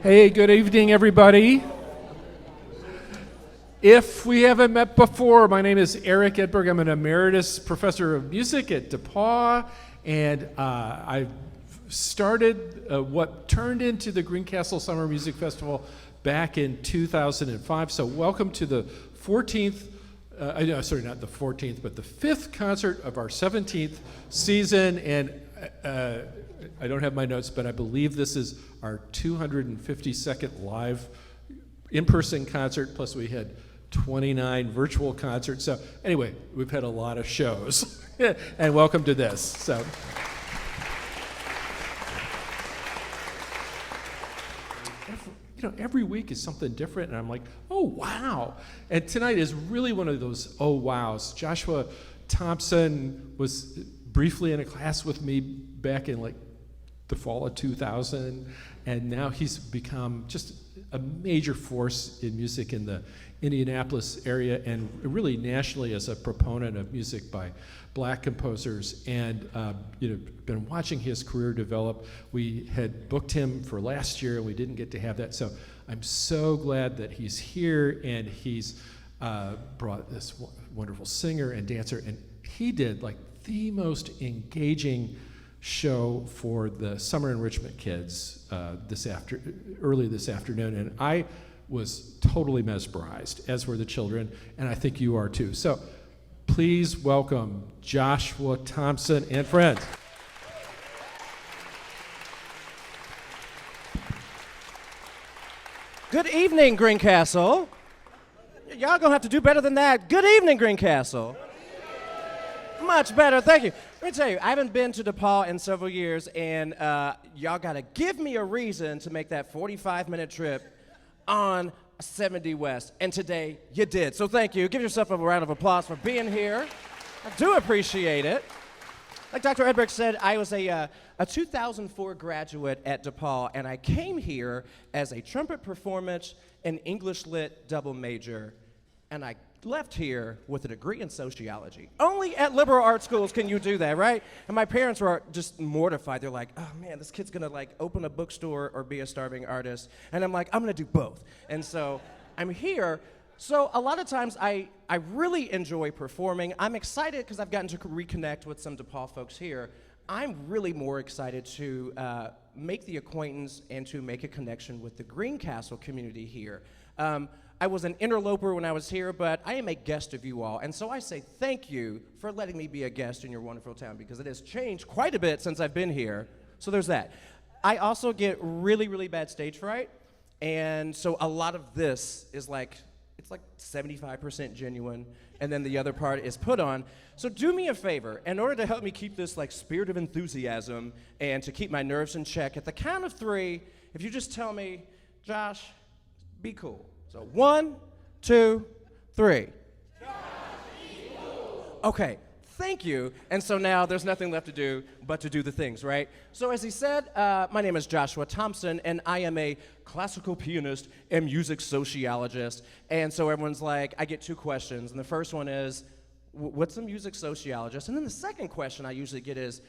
Hey, good evening, everybody. If we haven't met before, my name is Eric Edberg. I'm an emeritus professor of music at DePauw, and I started what turned into the Greencastle Summer Music Festival back in 2005. So welcome to the 14th, sorry, not the 14th, but the 5th concert of our 17th season. And I don't have my notes, but I believe this is our 252nd live in-person concert, plus we had 29 virtual concerts. So anyway, we've had a lot of shows. And welcome to this. So. Every week is something different, and I'm like, oh, wow. And tonight is really one of those oh, wows. Joshua Thompson was briefly in a class with me back in the fall of 2000, and now he's become just a major force in music in the Indianapolis area and really nationally as a proponent of music by Black composers, and been watching his career develop. We had booked him for last year and we didn't get to have that, so I'm so glad that he's here, and he's brought this wonderful singer and dancer, and he did the most engaging show for the summer enrichment kids early this afternoon, and I was totally mesmerized, as were the children, and I think you are too. So please welcome Joshua Thompson and friends. Good evening, Greencastle. Y'all gonna have to do better than that. Good evening, Greencastle. Much better, thank you. Let me tell you, I haven't been to DePauw in several years, and y'all gotta give me a reason to make that 45-minute trip on 70 West, and today you did. So thank you. Give yourself a round of applause for being here. I do appreciate it. Like Dr. Edberg said, I was a 2004 graduate at DePauw, and I came here as a trumpet performance and English Lit double major, and I left here with a degree in sociology. Only at liberal arts schools can you do that, right? And my parents were just mortified. They're like, oh man, this kid's gonna open a bookstore or be a starving artist. And I'm like, I'm gonna do both. And so I'm here. So a lot of times I really enjoy performing. I'm excited because I've gotten to reconnect with some DePauw folks here. I'm really more excited to make the acquaintance and to make a connection with the Greencastle community here. I was an interloper when I was here, but I am a guest of you all, and so I say thank you for letting me be a guest in your wonderful town, because it has changed quite a bit since I've been here, so there's that. I also get really, really bad stage fright, and so a lot of this is it's 75% genuine, and then the other part is put on. So do me a favor, in order to help me keep this spirit of enthusiasm and to keep my nerves in check, at the count of 3, if you just tell me, Josh, be cool. So 1, 2, 3. Okay, thank you. And so now there's nothing left to do but to do the things, right? So as he said, my name is Joshua Thompson, and I am a classical pianist and music sociologist. And so everyone's like, I get 2 questions. And the first one is, what's a music sociologist? And then the second question I usually get is,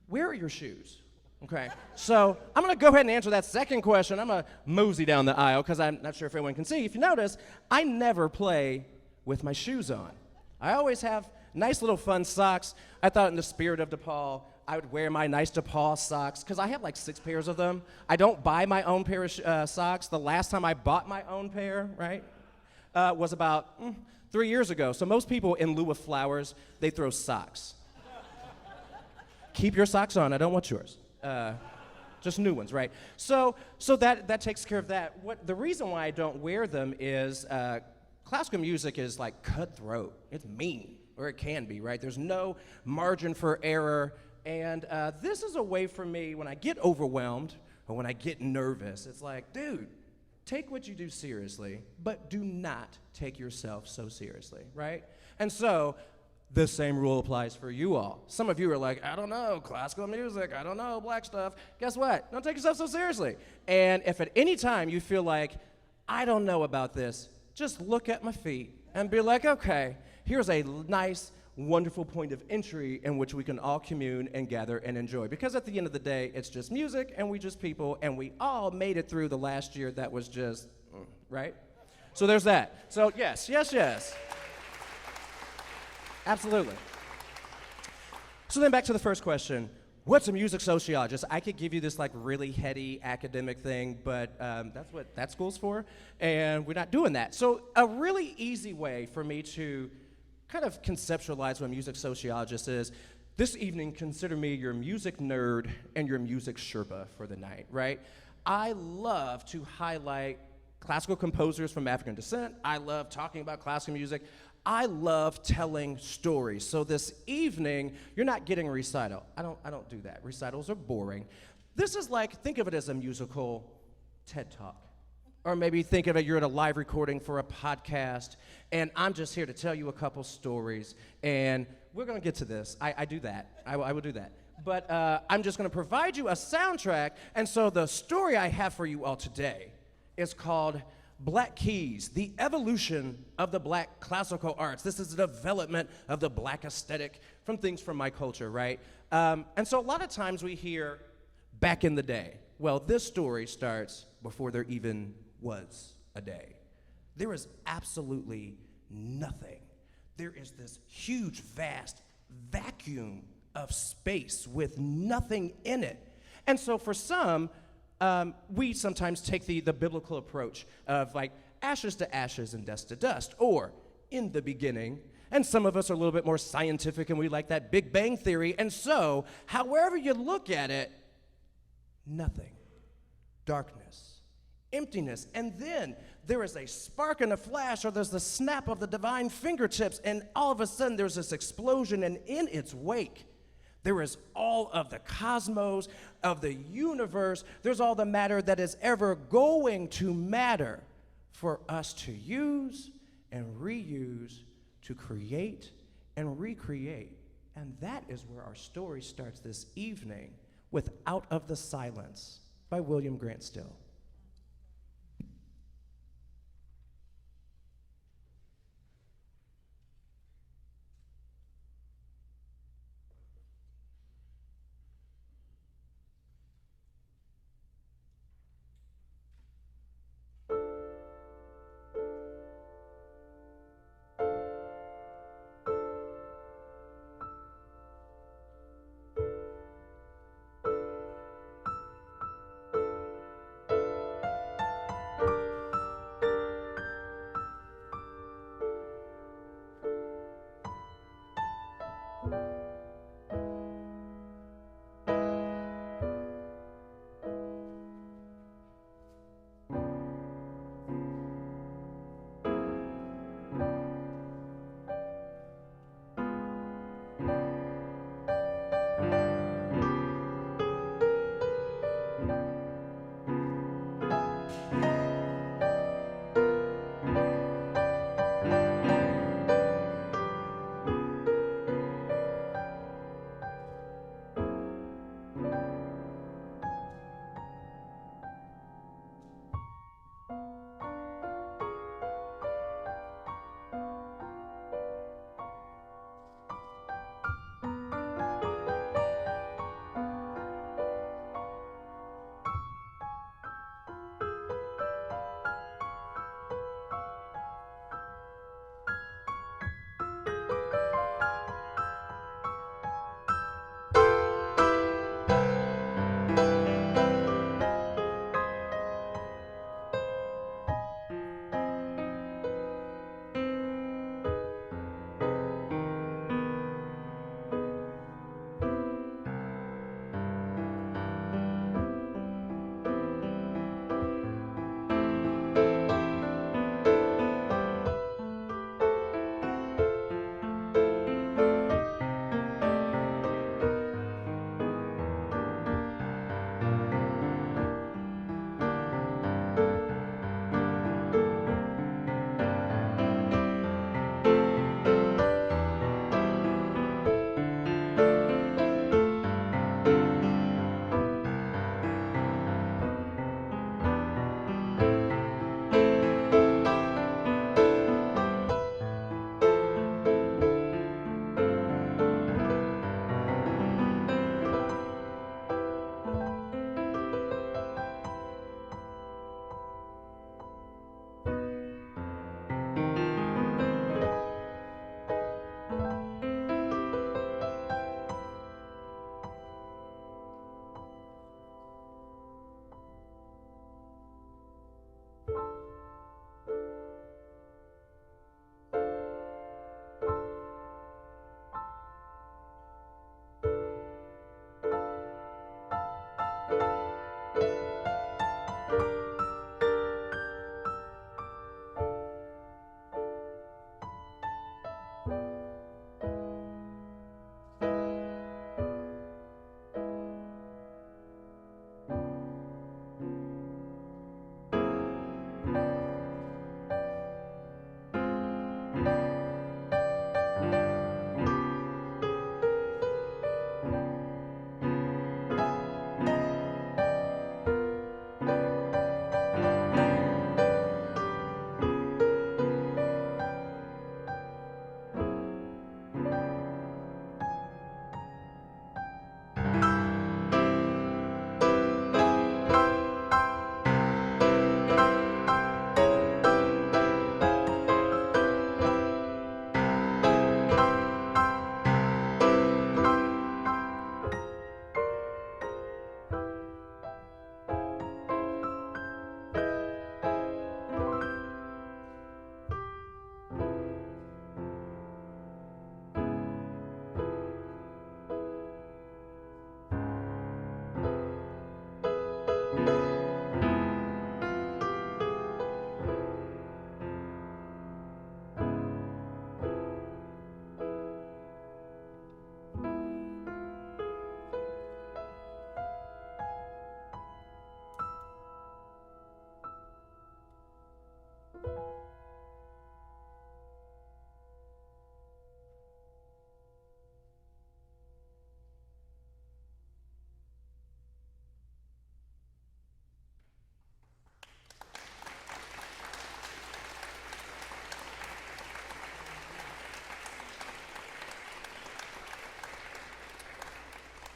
where are your shoes? Okay, so I'm gonna go ahead and answer that second question. I'm gonna mosey down the aisle because I'm not sure if everyone can see. If you notice, I never play with my shoes on. I always have nice little fun socks. I thought in the spirit of DePauw, I would wear my nice DePauw socks because I have 6 pairs of them. I don't buy my own pair of socks. The last time I bought my own pair, right, was about 3 years ago. So most people, in lieu of flowers, they throw socks. Keep your socks on, I don't want yours. Just new ones, right? So that takes care of that. The reason why I don't wear them is classical music is cutthroat. It's mean, or it can be, right? There's no margin for error, and this is a way for me when I get overwhelmed or when I get nervous. It's dude, take what you do seriously, but do not take yourself so seriously, right? And so the same rule applies for you all. Some of you are like, I don't know, classical music, I don't know, black stuff. Guess what? Don't take yourself so seriously. And if at any time you feel like, I don't know about this, just look at my feet and be like, okay, here's a nice wonderful point of entry in which we can all commune and gather and enjoy. Because at the end of the day, it's just music and we just people, and we all made it through the last year that was just, right? So there's that. So yes, yes, yes. Absolutely. So then back to the first question. What's a music sociologist? I could give you this like really heady academic thing, but that's what that school's for, and we're not doing that. So a really easy way for me to kind of conceptualize what a music sociologist is, this evening, consider me your music nerd and your music Sherpa for the night, right? I love to highlight classical composers from African descent. I love talking about classical music. I love telling stories. So this evening, you're not getting a recital. I don't do that. Recitals are boring. This is like, think of it as a musical TED Talk. Or maybe think of it, you're at a live recording for a podcast, and I'm just here to tell you a couple stories, and we're gonna get to this. I do that. I will do that. But I'm just gonna provide you a soundtrack, and so the story I have for you all today is called Black Keys, the evolution of the Black classical arts. This is the development of the Black aesthetic from things from my culture, right? And so a lot of times we hear back in the day. Well, this story starts before there even was a day. There is absolutely nothing. There is this huge, vast vacuum of space with nothing in it. And so for some, we sometimes take the biblical approach of like ashes to ashes and dust to dust, or in the beginning. And some of us are a little bit more scientific and we like that Big Bang Theory. And so, however you look at it, nothing, darkness, emptiness. And then there is a spark and a flash, or there's the snap of the divine fingertips, and all of a sudden there's this explosion, and in its wake, there is all of the cosmos, of the universe. There's all the matter that is ever going to matter for us to use and reuse, to create and recreate. And that is where our story starts this evening with Out of the Silence by William Grant Still.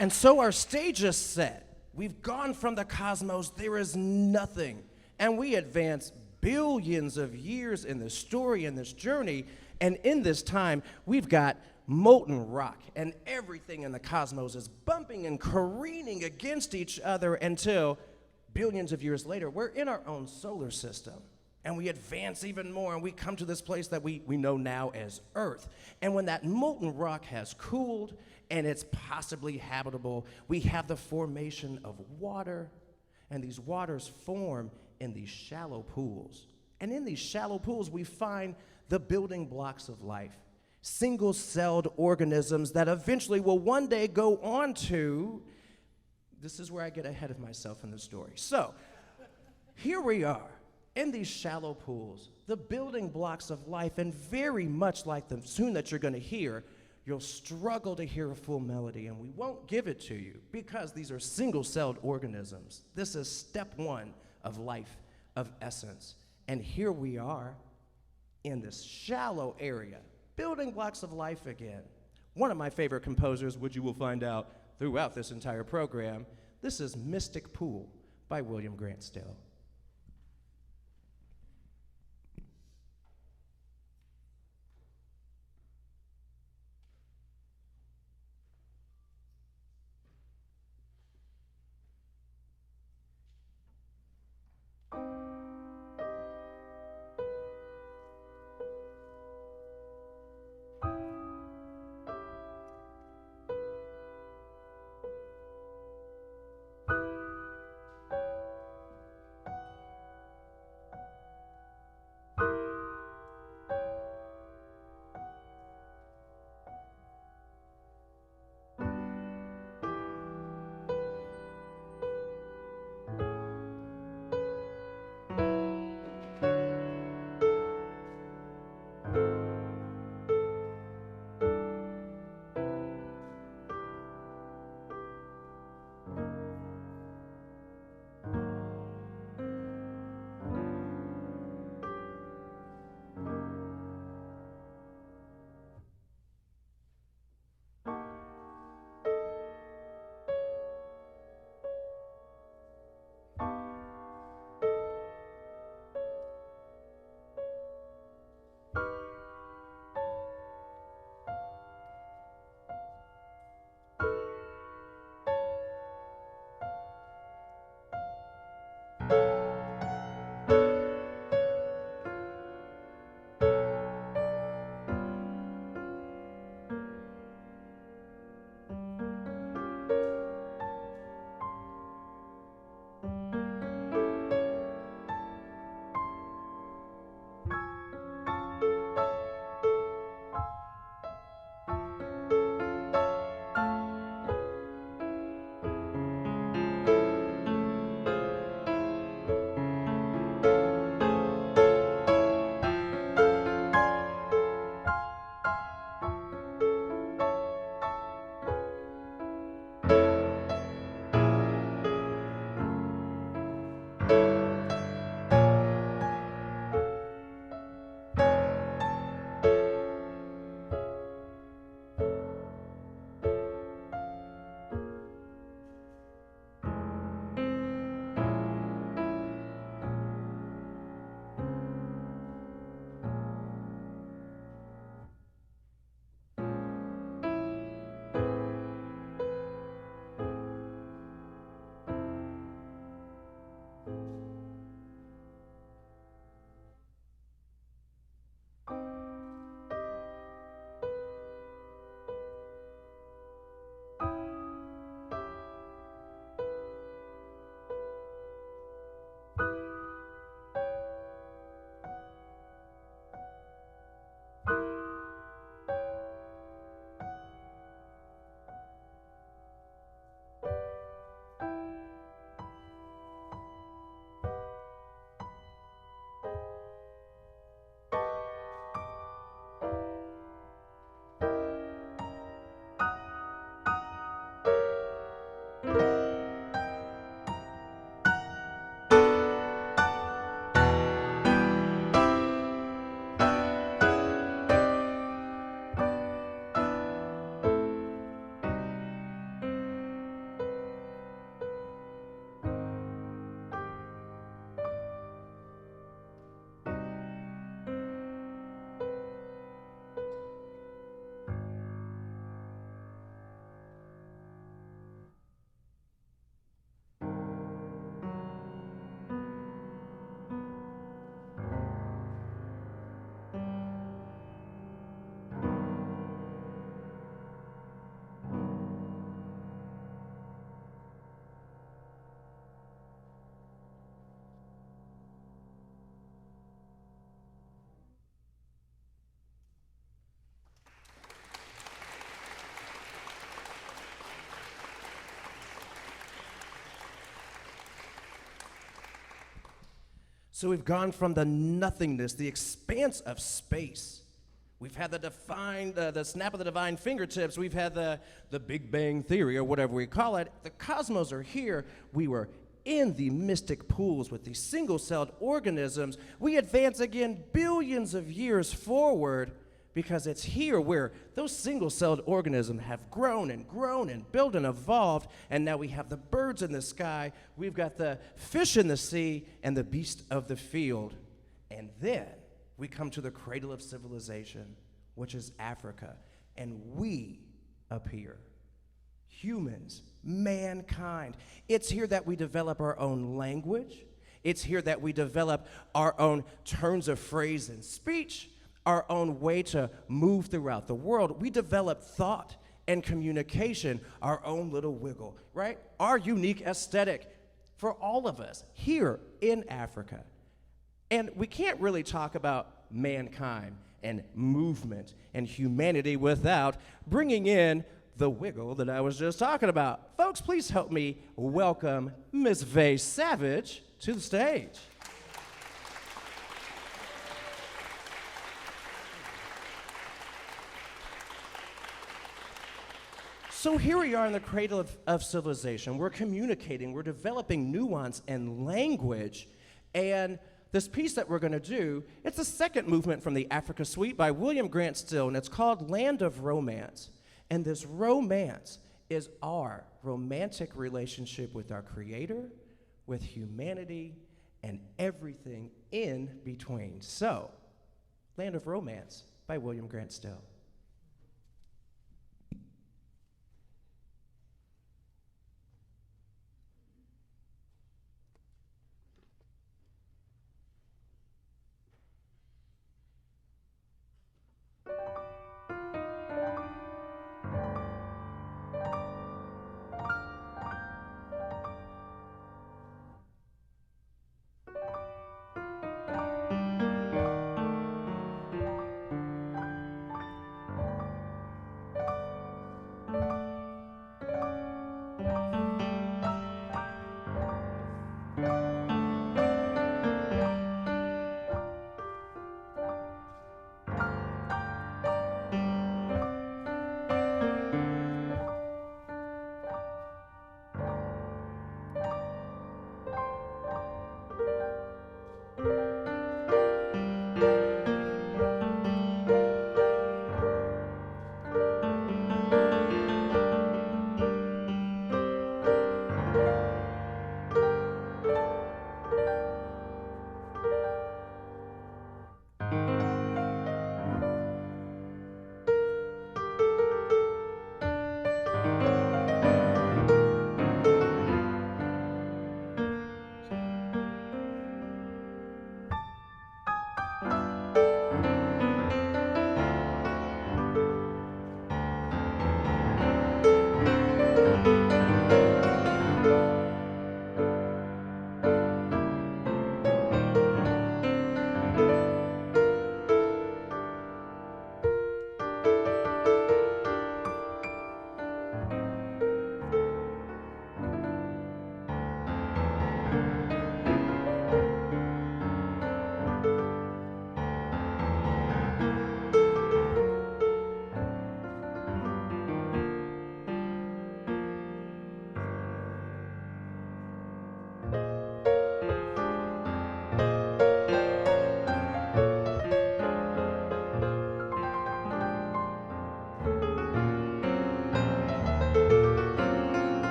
And so our stage is set. We've gone from the cosmos, there is nothing. And we advance billions of years in this story, in this journey. And in this time, we've got molten rock, and everything in the cosmos is bumping and careening against each other until billions of years later, we're in our own solar system. And we advance even more, and we come to this place that we know now as Earth. And when that molten rock has cooled and it's possibly habitable, we have the formation of water, and these waters form in these shallow pools. And in these shallow pools, we find the building blocks of life, single-celled organisms that eventually will one day go on to, this is where I get ahead of myself in the story. So, here we are, in these shallow pools, the building blocks of life, and very much like the tune that you're going to hear, you'll struggle to hear a full melody, and we won't give it to you because these are single-celled organisms. This is step one of life, of essence. And here we are in this shallow area, building blocks of life again. One of my favorite composers, which you will find out throughout this entire program, this is Mystic Pool by William Grant Still. So we've gone from the nothingness, the expanse of space. We've had the snap of the divine fingertips. We've had the Big Bang Theory, or whatever we call it. The cosmos are here. We were in the mystic pools with these single-celled organisms. We advance again billions of years forward because it's here where those single-celled organisms have grown and built and evolved, and now we have the birds in the sky, we've got the fish in the sea, and the beast of the field. And then we come to the cradle of civilization, which is Africa, and we appear. Humans, mankind. It's here that we develop our own language. It's here that we develop our own turns of phrase and speech, our own way to move throughout the world. We develop thought and communication, our own little wiggle, right? Our unique aesthetic for all of us here in Africa. And we can't really talk about mankind and movement and humanity without bringing in the wiggle that I was just talking about. Folks, please help me welcome Miss Vae Savage to the stage. So here we are in the cradle of civilization. We're communicating, we're developing nuance and language, and this piece that we're going to do, it's the second movement from the Africa Suite by William Grant Still, and it's called Land of Romance. And this romance is our romantic relationship with our Creator, with humanity, and everything in between. So, Land of Romance by William Grant Still.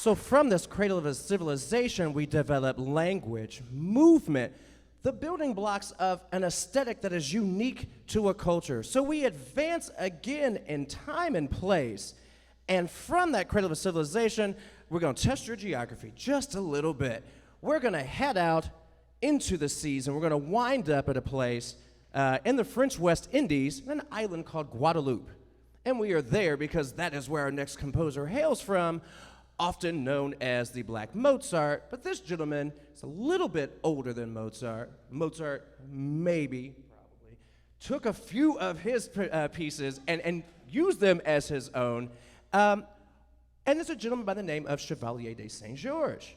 So from this cradle of a civilization, we develop language, movement, the building blocks of an aesthetic that is unique to a culture. So we advance again in time and place. And from that cradle of a civilization, we're going to test your geography just a little bit. We're going to head out into the seas, and we're going to wind up at a place in the French West Indies, an island called Guadeloupe. And we are there because that is where our next composer hails from, often known as the Black Mozart. But this gentleman is a little bit older than Mozart. Mozart, maybe, probably, took a few of his pieces and used them as his own. And there's a gentleman by the name of Chevalier de Saint-Georges.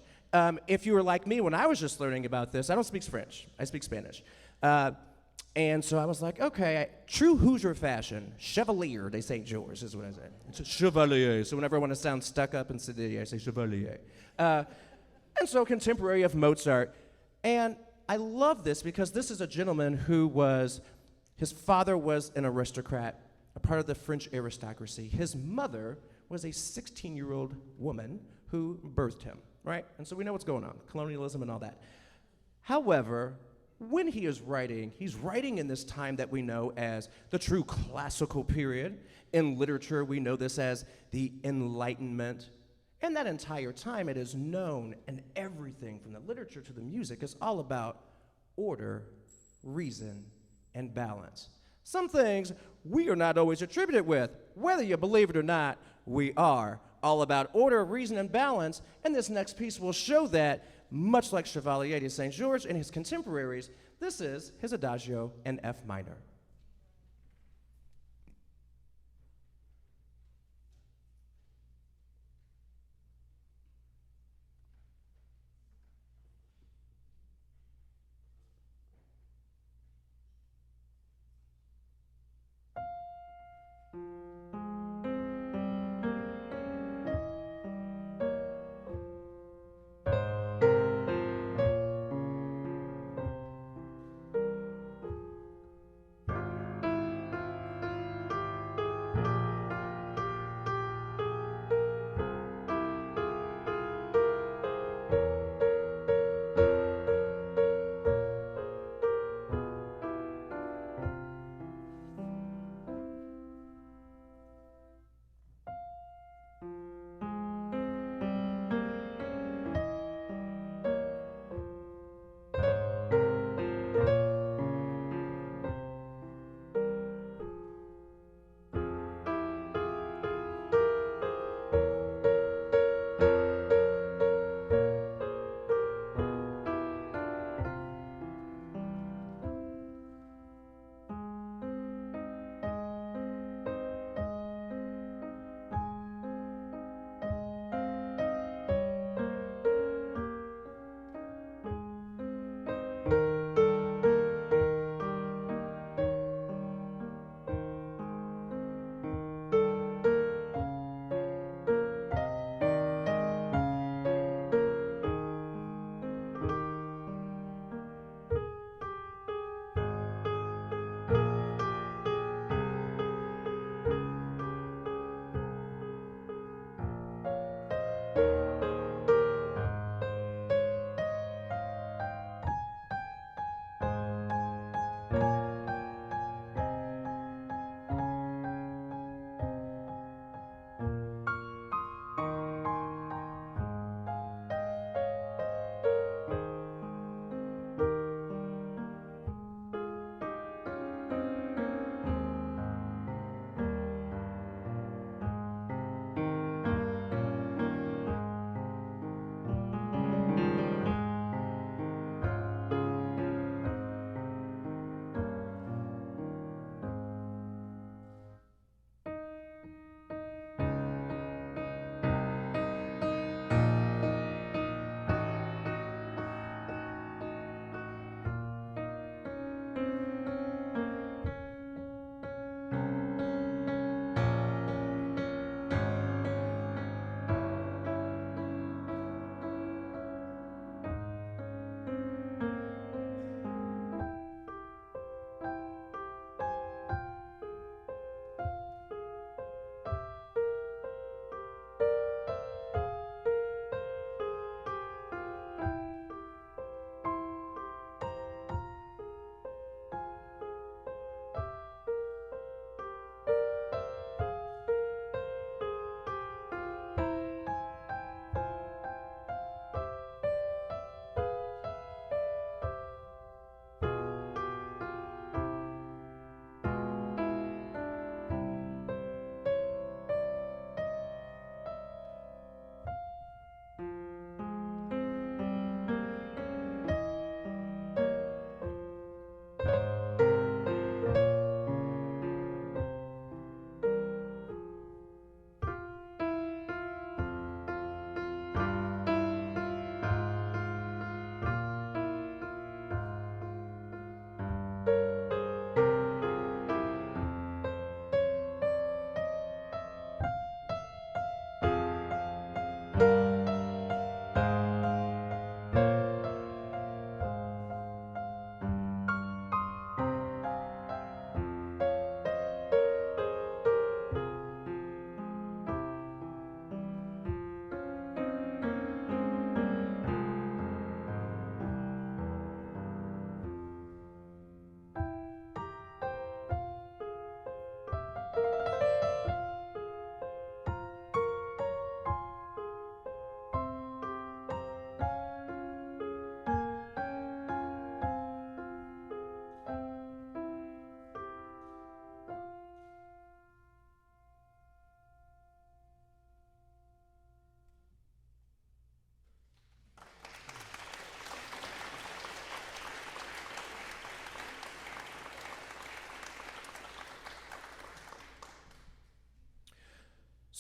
If you were like me when I was just learning about this, I don't speak French, I speak Spanish. And so I was like, okay, true Hoosier fashion, Chevalier de Saint-Georges is what I said. It's a Chevalier, so whenever I want to sound stuck up and sedity, I say Chevalier. And so contemporary of Mozart. And I love this because this is a gentleman who his father was an aristocrat, a part of the French aristocracy. His mother was a 16-year-old woman who birthed him, right? And so we know what's going on, colonialism and all that. However, when he is writing, he's writing in this time that we know as the true classical period. In literature, we know this as the Enlightenment. And that entire time, it is known, and everything from the literature to the music is all about order, reason, and balance. Some things we are not always attributed with. Whether you believe it or not, we are all about order, reason, and balance. And this next piece will show that, much like Chevalier de Saint-Georges and his contemporaries. This is his Adagio in F minor.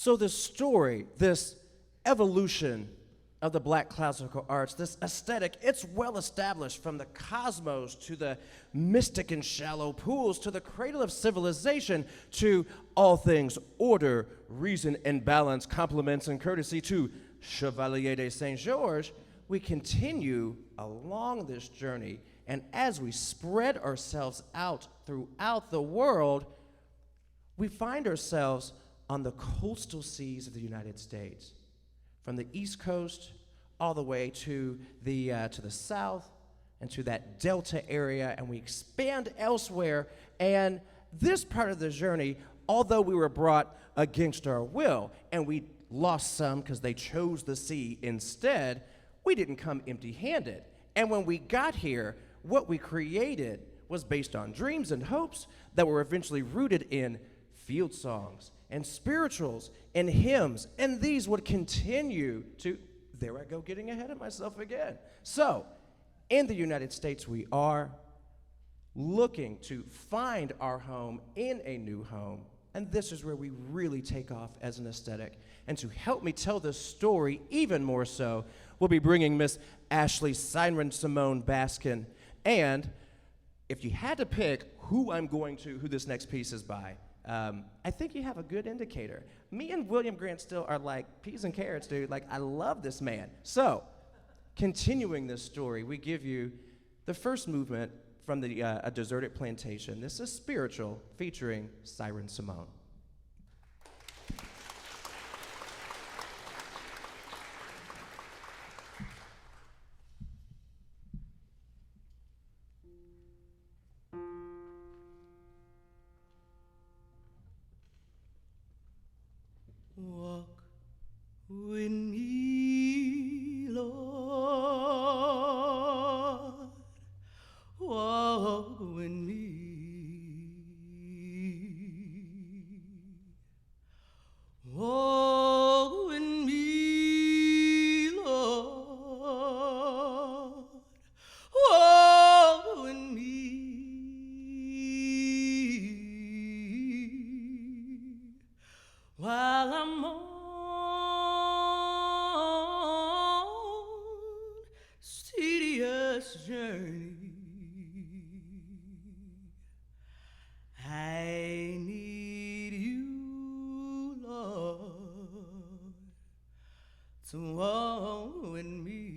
So this story, this evolution of the black classical arts, this aesthetic, it's well established from the cosmos to the mystic and shallow pools to the cradle of civilization to all things order, reason, and balance, compliments, and courtesy to Chevalier de Saint-Georges. We continue along this journey, and as we spread ourselves out throughout the world, we find ourselves on the coastal seas of the United States, from the East Coast all the way to the south and to that Delta area, and we expand elsewhere. And this part of the journey, although we were brought against our will, and we lost some because they chose the sea instead, we didn't come empty-handed. And when we got here, what we created was based on dreams and hopes that were eventually rooted in field songs and spirituals and hymns, and these would continue to, there I go getting ahead of myself again. So, in the United States, we are looking to find our home in a new home, and this is where we really take off as an aesthetic. And to help me tell this story even more so, we'll be bringing Miss Ashley PsyWrn Simone Baskin, and if you had to pick who this next piece is by, I think you have a good indicator. Me and William Grant Still are like peas and carrots, dude. Like, I love this man. So, continuing this story, we give you the first movement from A Deserted Plantation. This is Spiritual, featuring PsyWrn Simone. Walk with me, Lord. Walk with me. Walk with me, Lord. Walk with me. While I'm on tedious journey, I need you, Lord, to walk with me.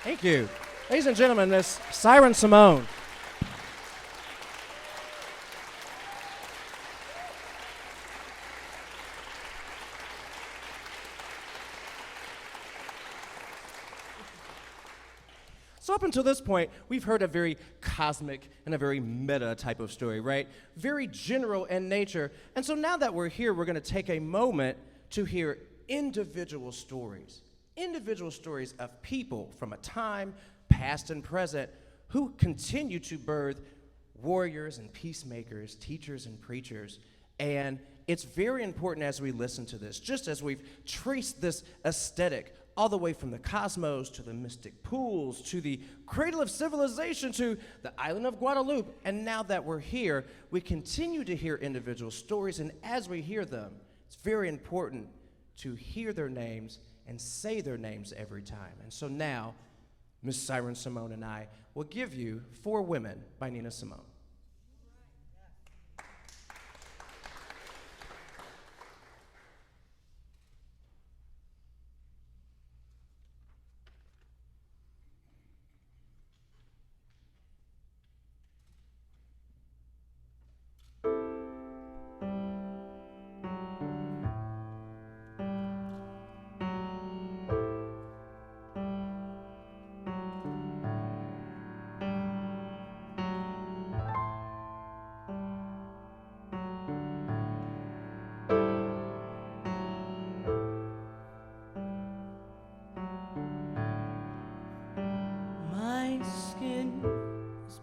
Thank you. Ladies and gentlemen, Miss PsyWrn Simone. So up until this point, we've heard a very cosmic and a very meta type of story, right? Very general in nature. And so now that we're here, we're going to take a moment to hear individual stories of people from a time, past and present, who continue to birth warriors and peacemakers, teachers and preachers. And it's very important as we listen to this, just as we've traced this aesthetic all the way from the cosmos to the mystic pools to the cradle of civilization to the island of Guadeloupe. And now that we're here, we continue to hear individual stories. And as we hear them, it's very important to hear their names and say their names every time. And so now, Miss PsyWrn Simone and I will give you 4 Women by Nina Simone.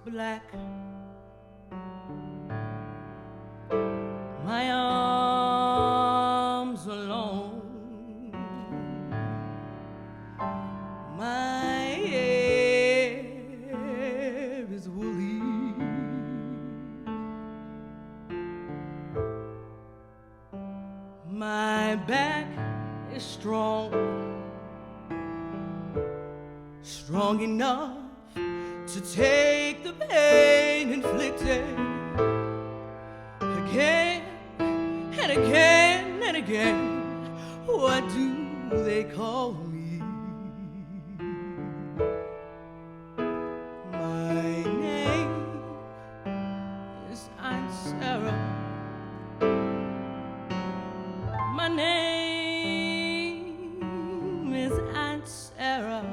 Black, my arms are long, my hair is woolly, my back is strong enough to take the pain inflicted again and again and again. What do they call me? My name is Aunt Sarah. My name is Aunt Sarah.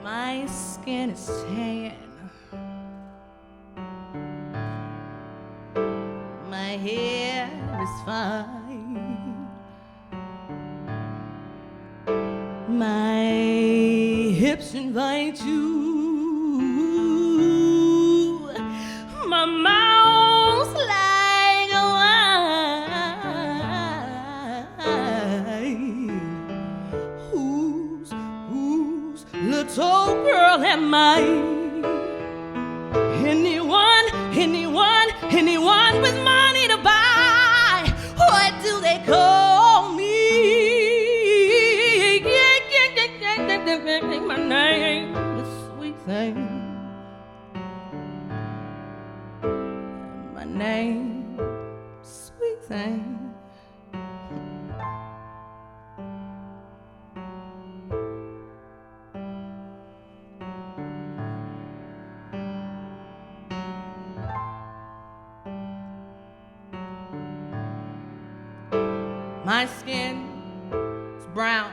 My skin is tan. My hair is fine. My hips invite you. My mouth's like a wine. Whose little girl am I? Anyone with money to buy? What My skin is brown.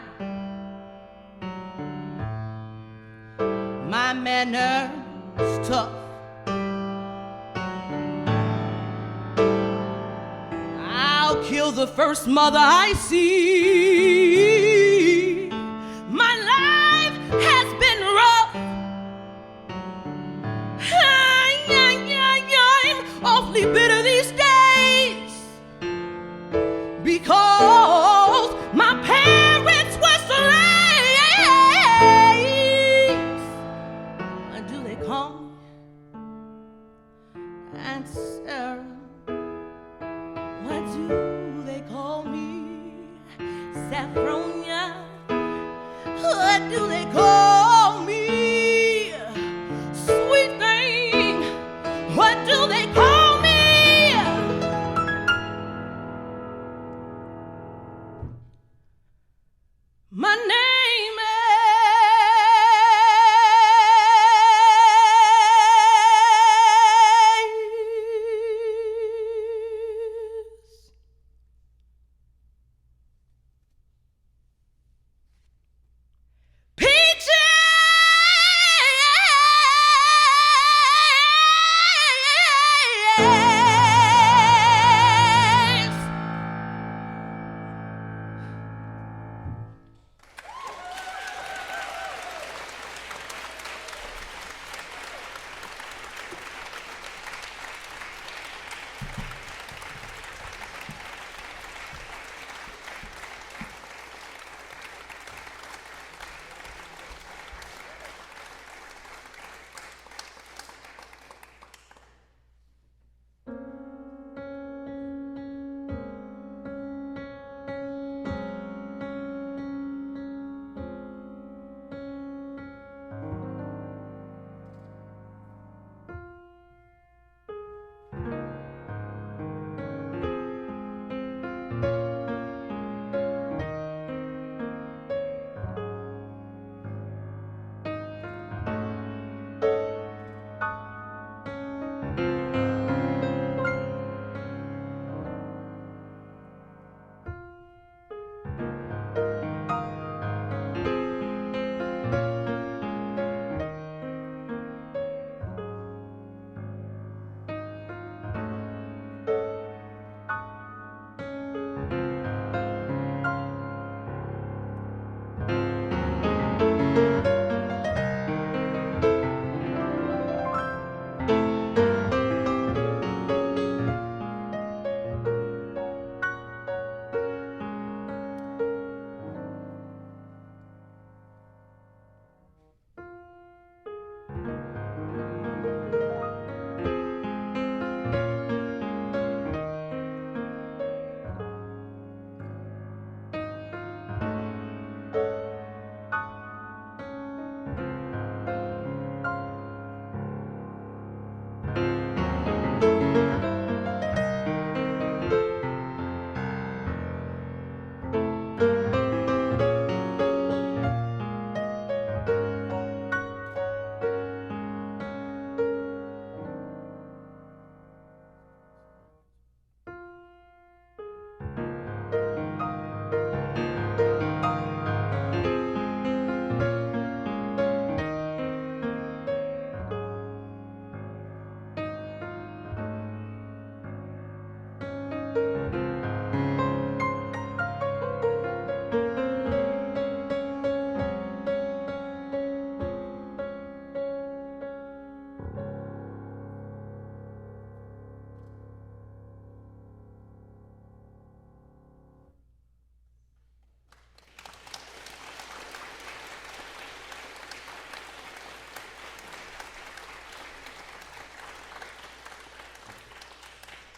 My manner is tough. I'll kill the first mother I see. My life has been rough. I'm awfully bitter these days because my parents were slaves. What do they call me? Aunt Sarah. What do they call me? Saffronia. What do they call me? Sweet thing. What do they call me? My name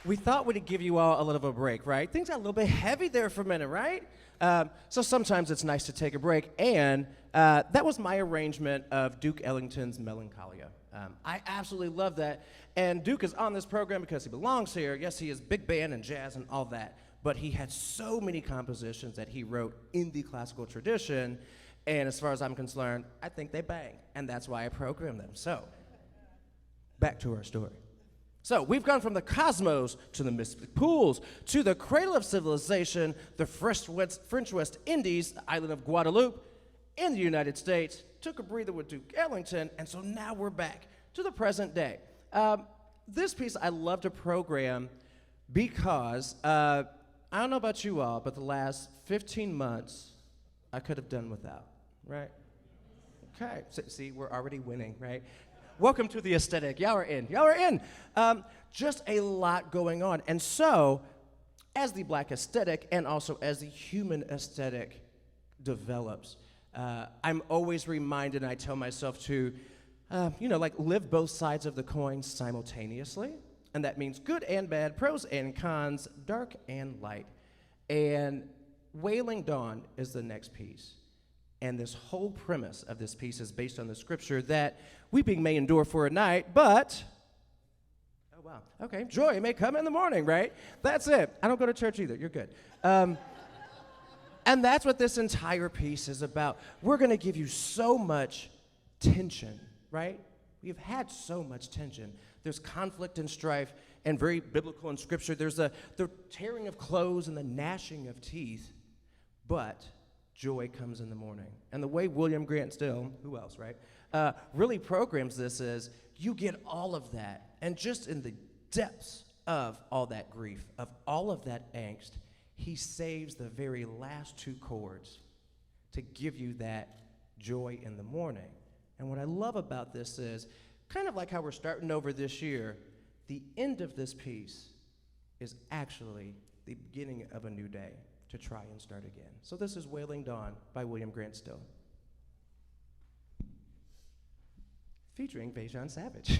We thought we'd give you all a little bit of a break, right? Things got a little bit heavy there for a minute, right? So sometimes it's nice to take a break, and that was my arrangement of Duke Ellington's Melancholia. I absolutely love that, and Duke is on this program because he belongs here. Yes, he is big band and jazz and all that, but he had so many compositions that he wrote in the classical tradition, and as far as I'm concerned, I think they bang, and that's why I programmed them. So, back to our story. So we've gone from the cosmos to the mystic pools to the cradle of civilization, the French West Indies, the island of Guadeloupe, in the United States, took a breather with Duke Ellington, and so now we're back to the present day. This piece I love to program because I don't know about you all, but the last 15 months I could have done without, right? Okay, so, see, we're already winning, right? Welcome to the aesthetic. Y'all are in. Y'all are in. Just a lot going on. And so, as the black aesthetic and also as the human aesthetic develops, I'm always reminded, and I tell myself to, like live both sides of the coin simultaneously. And that means good and bad, pros and cons, dark and light. And Wailing Dawn is the next piece. And this whole premise of this piece is based on the scripture that weeping may endure for a night, but, oh wow, okay, joy may come in the morning, right? That's it. I don't go to church either. You're good. And that's what this entire piece is about. We're going to give you so much tension, right? We've had so much tension. There's conflict and strife, and very biblical in scripture. There's the tearing of clothes and the gnashing of teeth, but joy comes in the morning. And the way William Grant Still, who else, right, really programs this is you get all of that, and just in the depths of all that grief, of all of that angst, he saves the very last two chords to give you that joy in the morning. And what I love about this is, kind of like how we're starting over this year, the end of this piece is actually the beginning of a new day to try and start again. So this is Wailing Dawn by William Grant Still, featuring Vae Savage.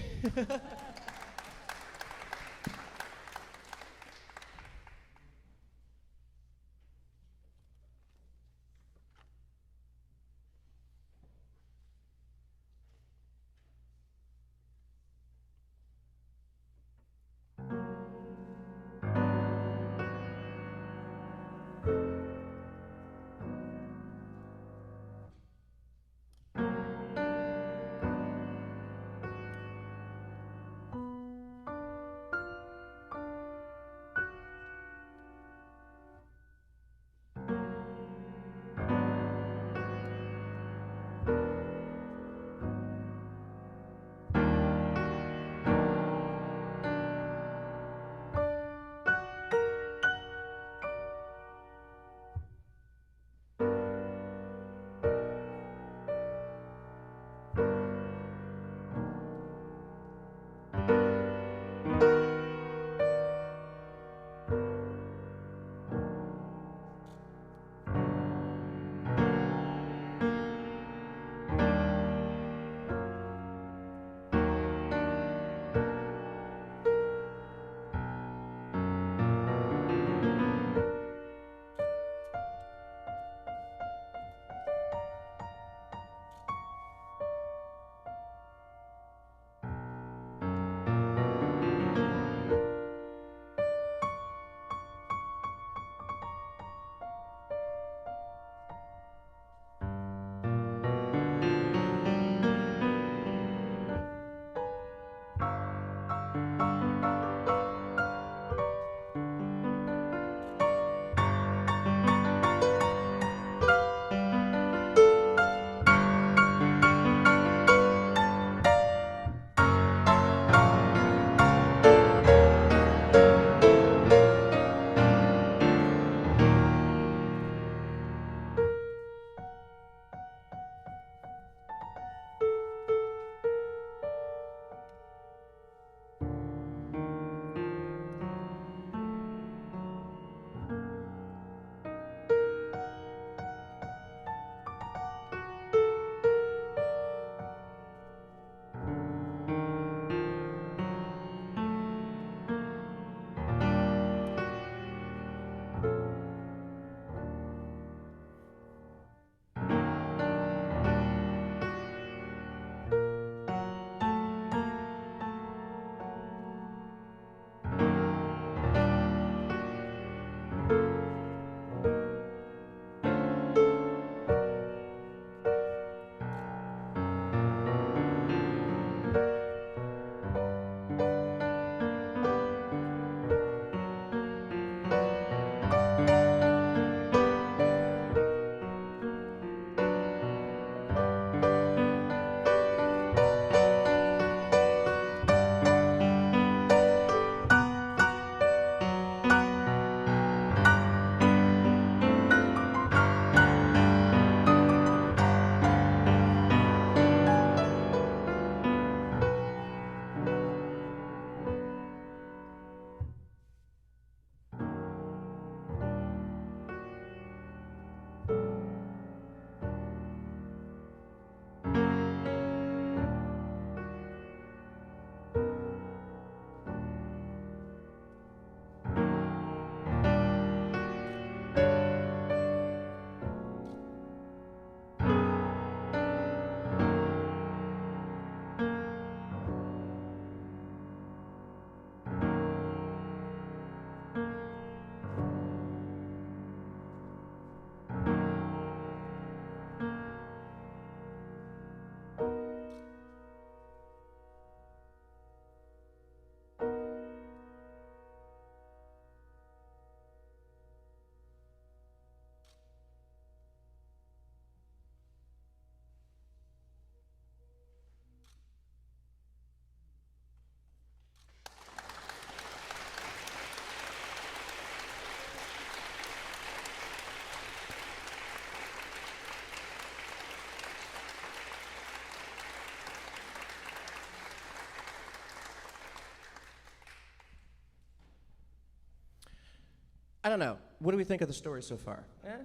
I don't know. What do we think of the story so far? Yeah?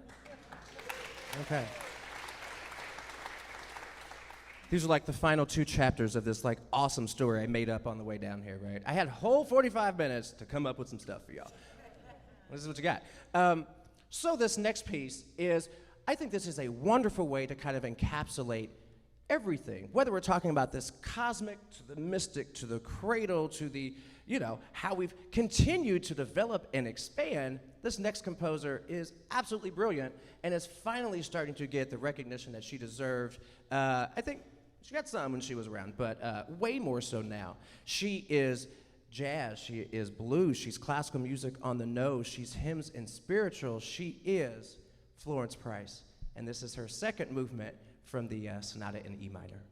Okay. These are like the final 2 chapters of this like awesome story I made up on the way down here, right? I had a whole 45 minutes to come up with some stuff for y'all. This is what you got. So this next piece is, I think this is a wonderful way to kind of encapsulate everything, whether we're talking about this cosmic to the mystic to the cradle to the, how we've continued to develop and expand. This next composer is absolutely brilliant and is finally starting to get the recognition that she deserved. I think she got some when she was around, but way more so now. She is jazz, she is blues, she's classical music on the nose, she's hymns and spirituals. She is Florence Price, and this is her second movement from the Sonata in E minor.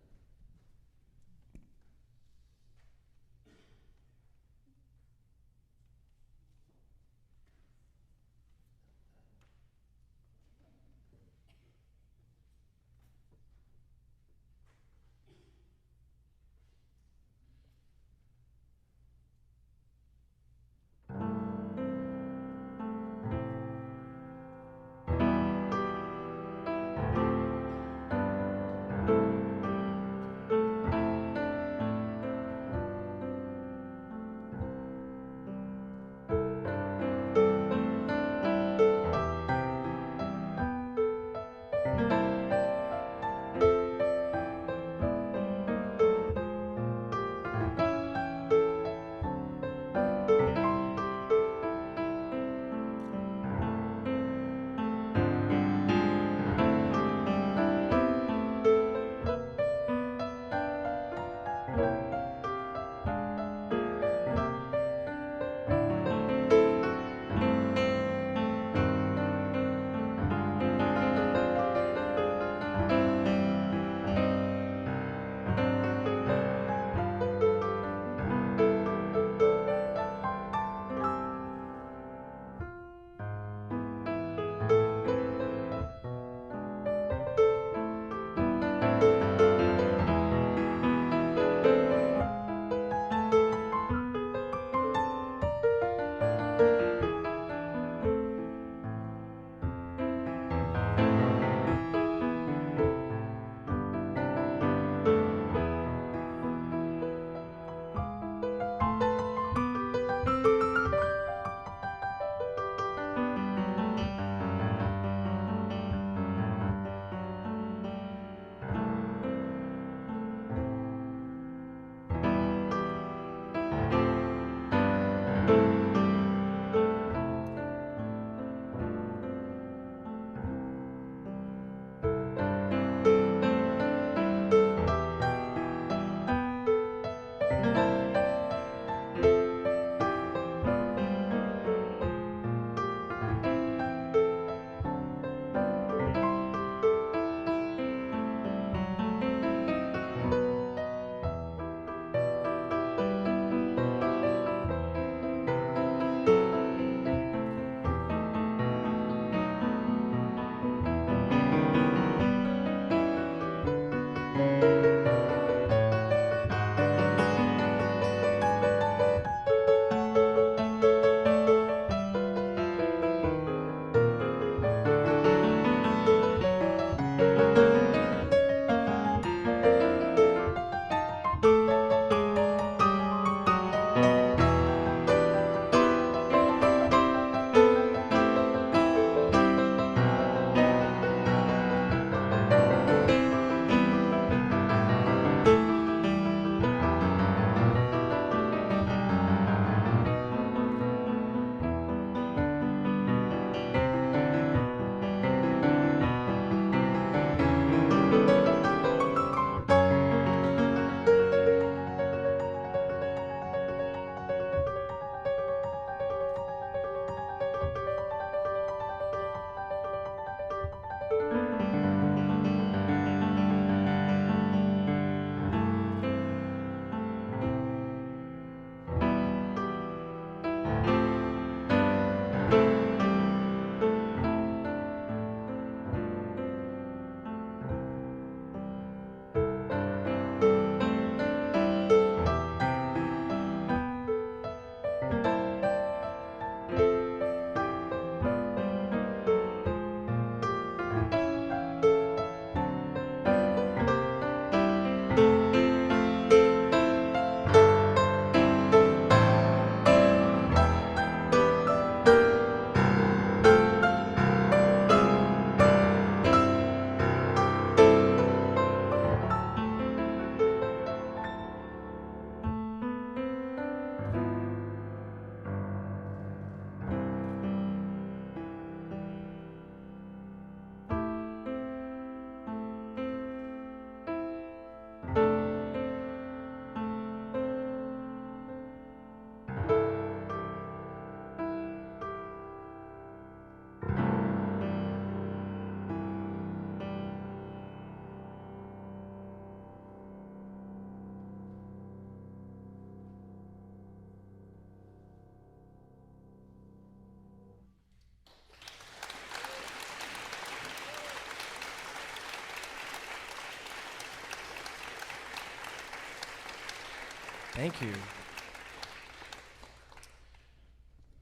Thank you.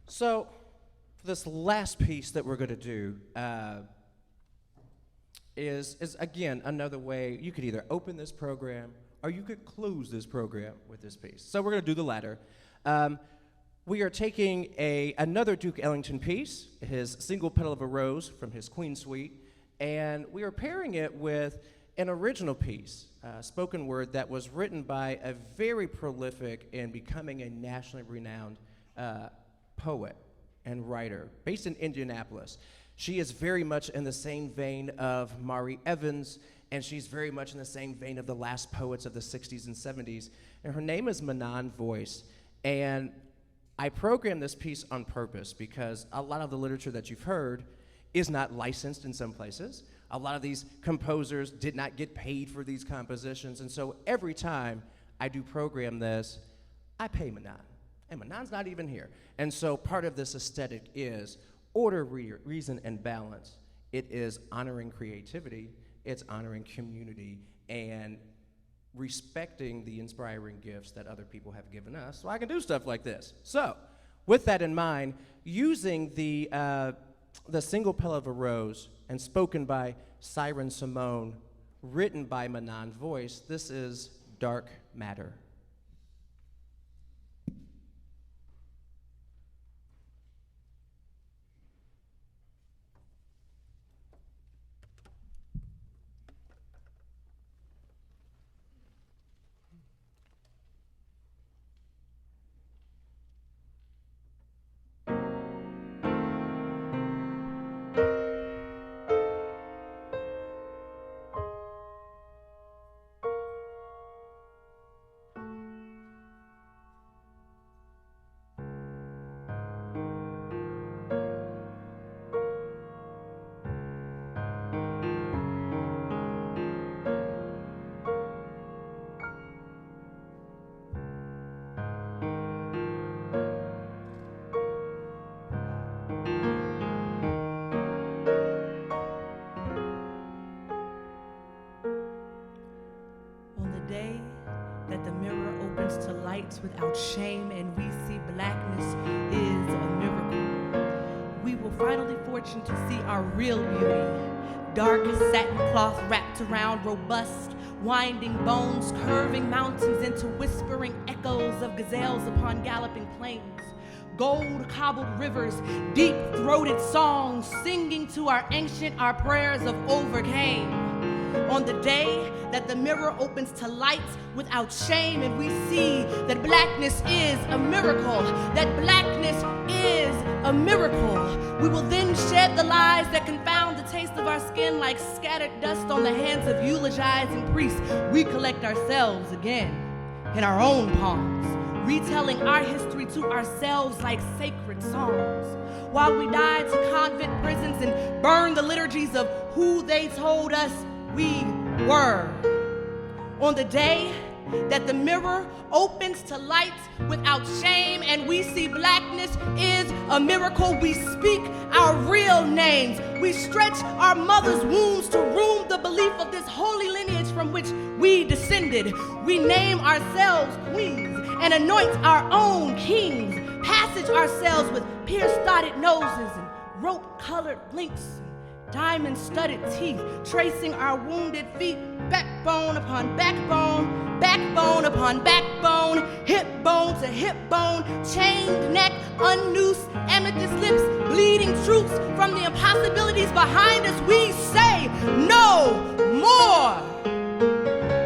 So, for this last piece that we're going to do is again another way you could either open this program or you could close this program with this piece. So we're going to do the latter. We are taking another Duke Ellington piece, his Single Petal of a Rose from his Queen Suite, and we are pairing it with an original piece, spoken word, that was written by a very prolific and becoming a nationally renowned poet and writer based in Indianapolis. She is very much in the same vein of Mari Evans, and she's very much in the same vein of the last poets of the 60s and 70s. And her name is Manan Voice. And I programmed this piece on purpose because a lot of the literature that you've heard is not licensed in some places. A lot of these composers did not get paid for these compositions. And so every time I do program this, I pay Manan. And Manan's not even here. And so part of this aesthetic is order, reason, and balance. It is honoring creativity, it's honoring community, and respecting the inspiring gifts that other people have given us so I can do stuff like this. So, with that in mind, using the Single Petal of a Rose and spoken by PsyWrn Simone, written by Manan Voice, this is Dark Matter. Without shame, and we see blackness is a miracle. We will finally fortune to see our real beauty. Dark as satin cloth wrapped around robust, winding bones, curving mountains into whispering echoes of gazelles upon galloping plains. Gold cobbled rivers, deep throated songs, singing to our ancient our prayers of overcame. On the day that the mirror opens to light without shame, and we see that blackness is a miracle, that blackness is a miracle, we will then shed the lies that confound the taste of our skin like scattered dust on the hands of eulogizing priests. We collect ourselves again in our own palms, retelling our history to ourselves like sacred songs. While we died to convent prisons and burned the liturgies of who they told us we were. On the day that the mirror opens to light without shame, and we see blackness is a miracle, we speak our real names. We stretch our mother's wounds to room the belief of this holy lineage from which we descended. We name ourselves queens and anoint our own kings, passage ourselves with pierced-dotted noses and rope-colored links, diamond-studded teeth, tracing our wounded feet, backbone upon backbone, backbone upon backbone, hip bone to hip bone, chained neck, unnoosed amethyst lips, bleeding truths from the impossibilities behind us. We say no more.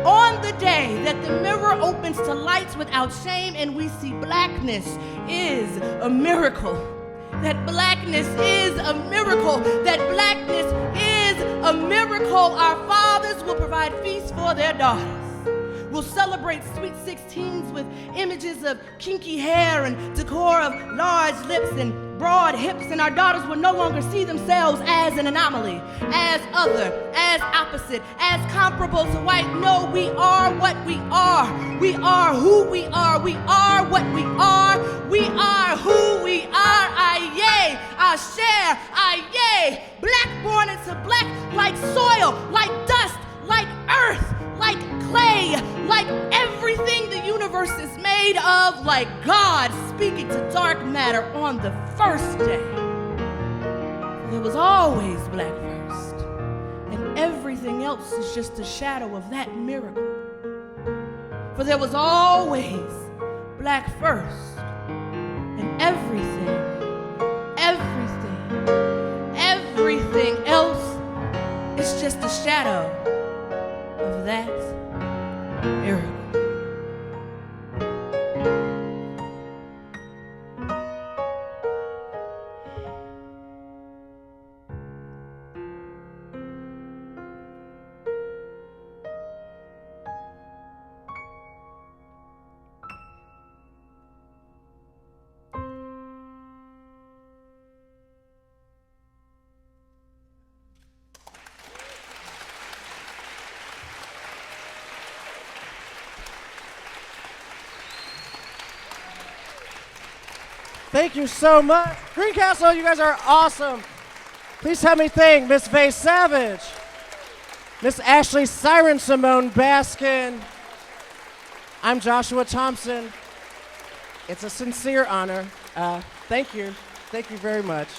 On the day that the mirror opens to lights without shame, and we see blackness is a miracle. That blackness is a miracle. That blackness is a miracle. Our fathers will provide feasts for their daughters. We'll celebrate sweet 16s with images of kinky hair and decor of large lips and broad hips, and our daughters will no longer see themselves as an anomaly, as other, as opposite, as comparable to white. No, we are what we are. We are who we are. We are what we are. We are who we are. Aye, I share, aye, black born into black, like soil, like dust, like earth, like clay, like everything the universe is made. made of like God speaking to dark matter on the first day. There was always black first, and everything else is just a shadow of that miracle. For there was always black first, and everything else is just a shadow of that miracle. Thank you so much. Greencastle, you guys are awesome. Please help me thank Miss Vae Savage, Miss PsyWrn Simone Baskin. I'm Joshua Thompson. It's a sincere honor. Thank you. Thank you very much.